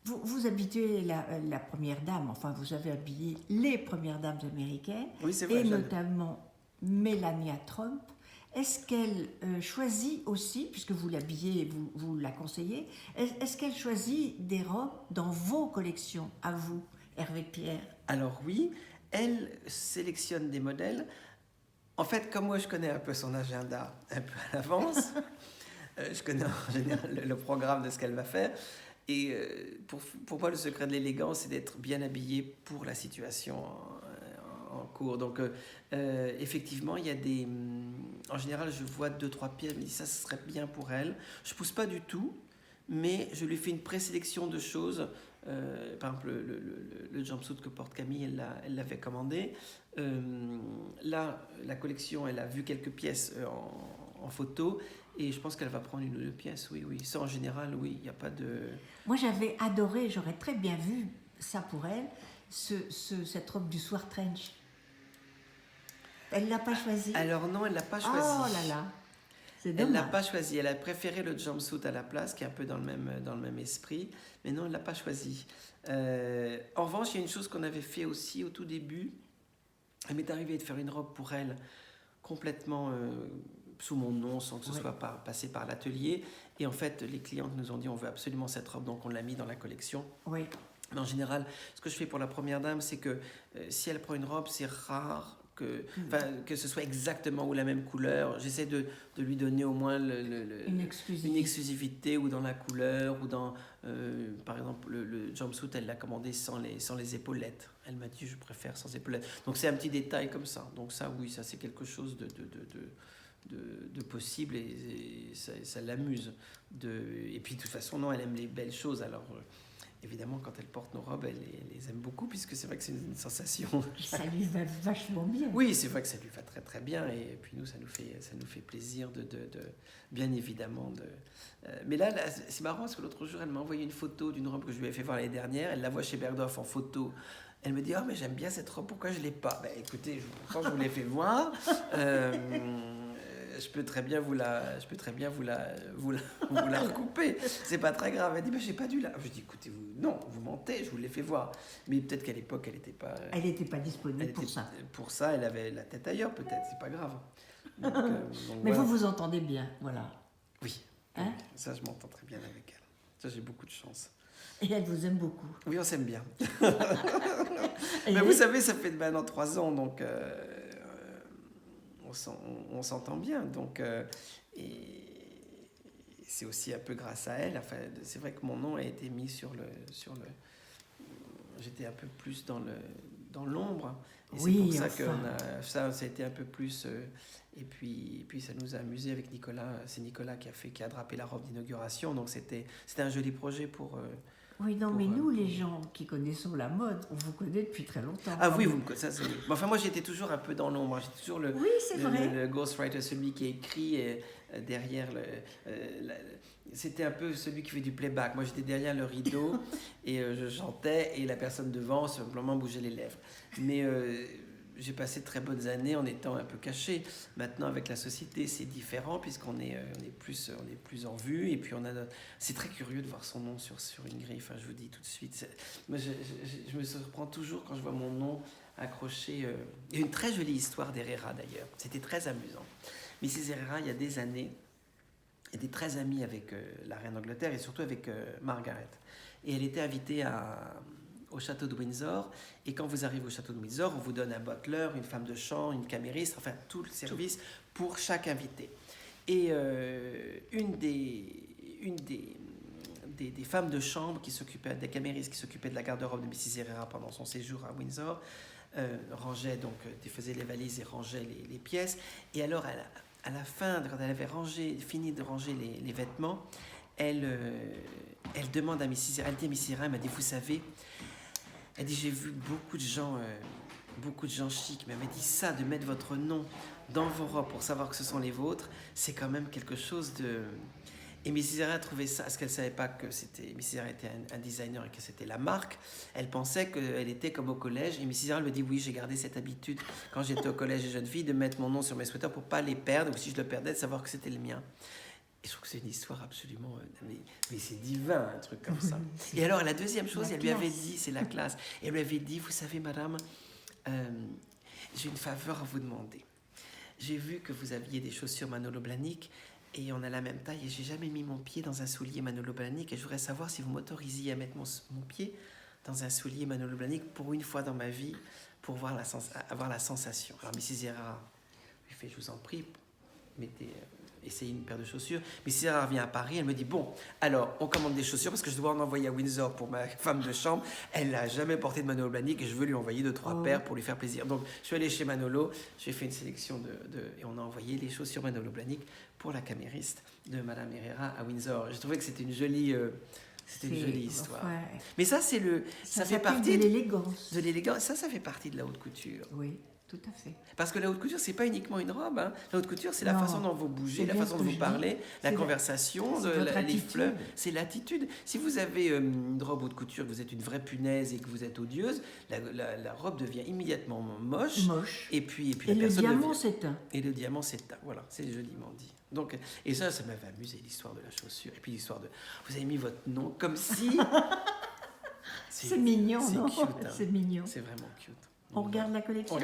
Vous habituez la première dame, enfin vous avez habillé les premières dames américaines, Oui, c'est vrai. et notamment Melania Trump. Est-ce qu'elle choisit aussi, puisque vous l'habillez, vous la conseillez, est-ce qu'elle choisit des robes dans vos collections, à vous, Hervé Pierre? Alors oui, elle sélectionne des modèles. En fait, comme moi, je connais un peu son agenda un peu à l'avance. Je connais en général le programme de ce qu'elle va faire. Et pour moi, le secret de l'élégance, c'est d'être bien habillé pour la situation en cours. Donc, effectivement, il y a des... En général, je vois 2-3 pièces, je me dis ça, ce serait bien pour elle. Je ne pousse pas du tout, mais je lui fais une présélection de choses. Par exemple, le jumpsuit que porte Camille, elle l'avait commandé. Là, la collection, elle a vu quelques pièces en photo. Et je pense qu'elle va prendre 1 ou 2 pièces, oui, oui. Ça, en général, oui, il n'y a pas de... Moi, j'avais adoré, j'aurais très bien vu ça pour elle, cette robe du soir trench. Elle ne l'a pas choisie. Alors non, elle ne l'a pas choisi. Oh là là, c'est Elle ne l'a dommage. pas choisi. Elle a préféré le jumpsuit à la place, qui est un peu dans le même esprit. Mais non, elle ne l'a pas choisi. En revanche, il y a une chose qu'on avait fait aussi au tout début. Il m'est arrivé de faire une robe pour elle complètement sous mon nom, sans que ce soit passé par l'atelier. Et en fait, les clientes nous ont dit on veut absolument cette robe, donc on l'a mis dans la collection. Oui. Mais en général, ce que je fais pour la première dame, c'est que si elle prend une robe, c'est rare que ce soit exactement ou la même couleur. J'essaie de lui donner au moins une exclusivité ou dans la couleur ou dans, par exemple, le jumpsuit, elle l'a commandé sans les épaulettes. Elle m'a dit je préfère sans épaulettes. Donc c'est un petit détail comme ça. Donc ça, oui, ça c'est quelque chose de possible et ça l'amuse. Et puis de toute façon, non, elle aime les belles choses. Alors évidemment, quand elle porte nos robes, elle les aime beaucoup puisque c'est vrai que c'est une sensation. Ça lui va vachement bien. Oui, c'est vrai que ça lui va très très bien et puis nous, ça nous fait plaisir bien évidemment. Mais là, c'est marrant parce que l'autre jour, elle m'a envoyé une photo d'une robe que je lui avais fait voir l'année dernière. Elle la voit chez Bergdorf en photo. Elle me dit « Ah, mais j'aime bien cette robe, pourquoi je ne l'ai pas ?» Ben écoutez, pourtant je vous l'ai fait voir. Je peux très bien vous la recouper. C'est pas très grave. Elle dit, j'ai pas dû la... Je dis, écoutez, non, vous mentez, je vous l'ai fait voir. Mais peut-être qu'à l'époque, elle n'était pas... Elle n'était pas disponible pour ça. Pour ça, elle avait la tête ailleurs, peut-être, c'est pas grave. Donc, mais voilà. vous entendez bien, voilà. Oui, hein? Ça, je m'entends très bien avec elle. Ça, j'ai beaucoup de chance. Et elle vous aime beaucoup. Oui, on s'aime bien. Mais vous savez, ça fait maintenant 3 ans, donc... on s'entend bien, donc et c'est aussi un peu grâce à elle. Enfin, c'est vrai que mon nom a été mis sur le j'étais un peu plus dans l'ombre, et c'est pour ça que ça a été un peu plus. Et puis ça nous a amusé avec Nicolas. C'est Nicolas qui a drapé la robe d'inauguration, donc c'était un joli projet pour. Oui, non, mais nous, les gens qui connaissons la mode, on vous connaît depuis très longtemps. Ah oui, ça c'est... Enfin, moi, j'étais toujours un peu dans l'ombre. J'étais toujours le ghostwriter, celui qui écrit derrière c'était un peu celui qui fait du playback. Moi, j'étais derrière le rideau et je chantais et la personne devant simplement bougeait les lèvres. Mais j'ai passé de très bonnes années en étant un peu caché. Maintenant, avec la société, c'est différent puisqu'on est plus en vue. Et puis, c'est très curieux de voir son nom sur une grille. Enfin, je vous dis tout de suite. Moi, je me surprends toujours quand je vois mon nom accroché. Il y a une très jolie histoire d'Herrera, d'ailleurs. C'était très amusant. Mrs. Herrera, il y a des années, était très amie avec la reine d'Angleterre et surtout avec Margaret. Et elle était invitée au château de Windsor, et quand vous arrivez au château de Windsor, on vous donne un butler, une femme de chambre, une camériste, enfin tout le service pour chaque invité. Et une des femmes de chambre des caméristes qui s'occupaient de la garde-robe de Mrs. Herrera pendant son séjour à Windsor, rangeait donc, faisait les valises et rangeait les pièces. Et alors, à la fin, quand elle avait fini de ranger les vêtements, elle demande à Mrs. Herrera, elle dit à Mrs. Herrera, elle m'a dit, vous savez, elle dit, j'ai vu beaucoup de gens chics, mais elle m'a dit ça, de mettre votre nom dans vos robes pour savoir que ce sont les vôtres, c'est quand même quelque chose de... Et Mrs. Herrera trouvait ça, parce qu'elle ne savait pas que Mrs. Herrera était un designer et que c'était la marque. Elle pensait qu'elle était comme au collège. Et Mrs. Herrera lui dit, oui, j'ai gardé cette habitude quand j'étais au collège et jeune fille de mettre mon nom sur mes sweaters pour ne pas les perdre, ou si je le perdais, de savoir que c'était le mien. Et je trouve que c'est une histoire absolument... mais c'est divin, un truc comme ça. Et alors, la deuxième chose, elle lui avait dit, c'est la classe, elle lui avait dit, vous savez, madame, j'ai une faveur à vous demander. J'ai vu que vous aviez des chaussures Manolo Blahnik et on a la même taille et j'ai jamais mis mon pied dans un soulier Manolo Blahnik et je voudrais savoir si vous m'autorisiez à mettre mon pied dans un soulier Manolo Blahnik pour une fois dans ma vie, pour avoir la sensation. Alors Mrs. Errard lui fait, je vous en prie, essayez une paire de chaussures. Mrs. Errard vient à Paris, elle me dit, bon, alors on commande des chaussures parce que je dois en envoyer à Windsor pour ma femme de chambre. Elle n'a jamais porté de Manolo Blahnik et je veux lui envoyer 2-3 paires pour lui faire plaisir. Donc je suis allé chez Manolo, j'ai fait une sélection et on a envoyé les chaussures Manolo Blahnik pour la camériste de Madame Herrera à Windsor. J'ai trouvé que c'était une jolie... une jolie histoire. Ouais. Mais ça, ça fait partie de l'élégance. De l'élégance. Ça fait partie de la haute couture. Oui, tout à fait. Parce que la haute couture, c'est pas uniquement une robe. Hein. La haute couture, c'est la façon dont vous bougez, la façon dont vous parlez, la conversation, les fleurs. C'est l'attitude. Si vous avez une robe haute couture, que vous êtes une vraie punaise et que vous êtes odieuse, la robe devient immédiatement moche. Et puis et le diamant s'éteint. Et le diamant s'éteint. Voilà, c'est joliment dit. Donc, et ça m'avait amusé, l'histoire de la chaussure. Et puis l'histoire de... Vous avez mis votre nom comme si... c'est mignon, non? Cute, hein. C'est mignon. C'est vraiment cute. On regarde la collection.